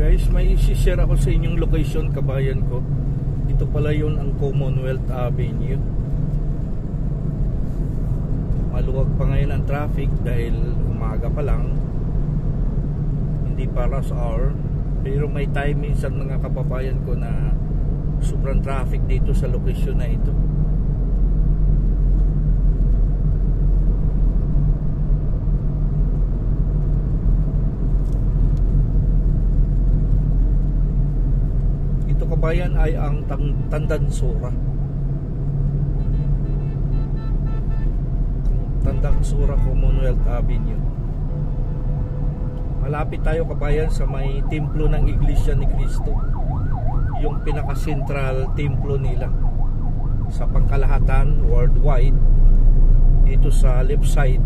Guys, may isi-share ako sa inyong location, kabayan ko. Ito pala yun ang Commonwealth Avenue. Maluwag pa ngayon ang traffic dahil umaga pa lang, hindi pa rush hour. Pero may time minsan mga kababayan ko na sobrang traffic dito sa location na ito. Ito kabayan ay ang Tandansura. Tandansura Commonwealth Avenue. Malapit tayo kabayan sa may templo ng Iglesia ni Cristo, yung pinaka-central templo nila sa pangkalahatan worldwide. Dito sa left side,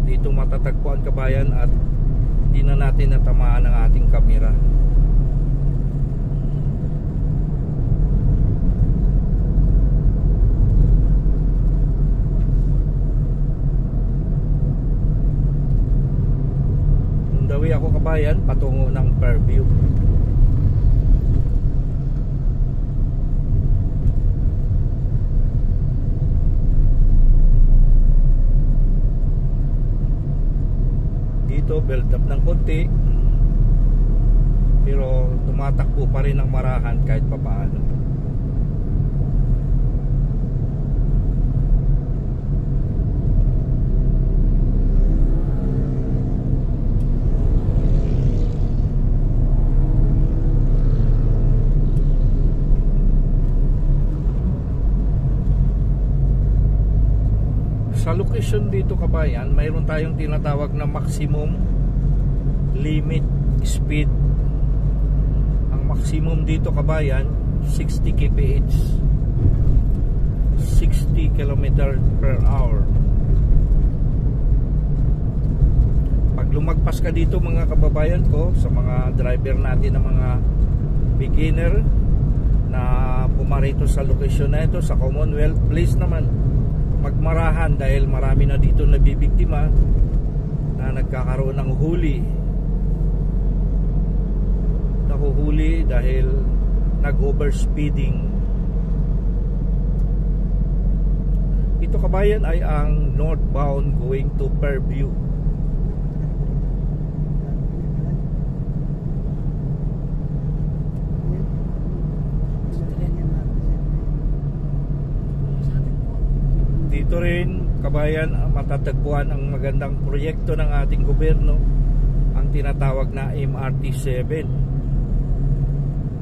dito matatagpuan kabayan, at hindi na natin natamaan ang ating kamera. Dawi ako kabayan patungo ng Fairview. Dito build up ng konti, pero tumatakbo pa rin ang marahan kahit papaano. Sa location dito kabayan, mayroon tayong tinatawag na maximum limit speed. Ang maximum dito kabayan 60 kph, 60 km per hour. Pag lumagpas ka dito mga kababayan ko, sa mga driver natin na mga beginner na pumarito sa location na ito sa Commonwealth, please naman magmarahan dahil marami na dito nabibiktima na nagkakaroon ng huli. Nahuhuli dahil nag-overspeeding. Ito kabayan ay ang northbound going to Fairview. Dito rin kabayan matatagpuan ang magandang proyekto ng ating gobyerno, ang tinatawag na MRT-7.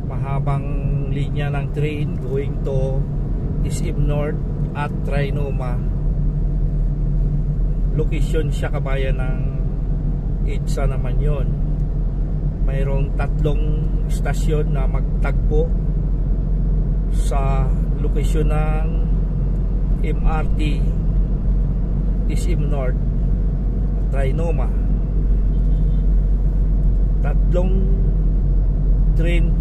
Mahabang linya ng train going to SM North at Trinoma. Location siya kabayan ng EDSA naman yon. Mayroong 3 istasyon na magtagpo sa location ng MRT SM North Trinoma. 3 train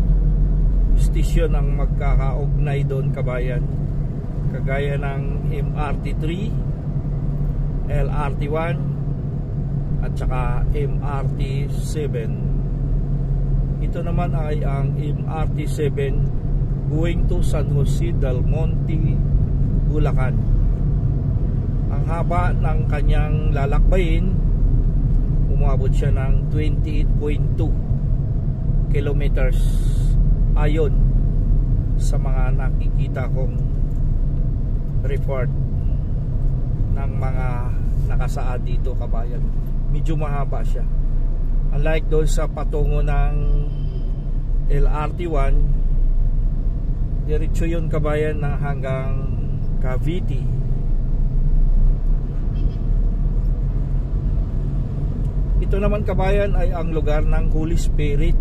station ang magkakaugnay doon kabayan, kagaya ng MRT3, LRT1 at saka MRT7. Ito naman ay ang MRT7 going to San Jose del Monte, Bulacan. Ang haba ng kanyang lalakbayin, umabot siya ng 28.2 kilometers ayon sa mga nakikita kong report ng mga nakasaad dito kabayan. Medyo mahaba siya, unlike doon sa patungo ng LRT1. Diretso yun kabayan na hanggang Cavite. Ito naman kabayan ay ang lugar ng Holy Spirit.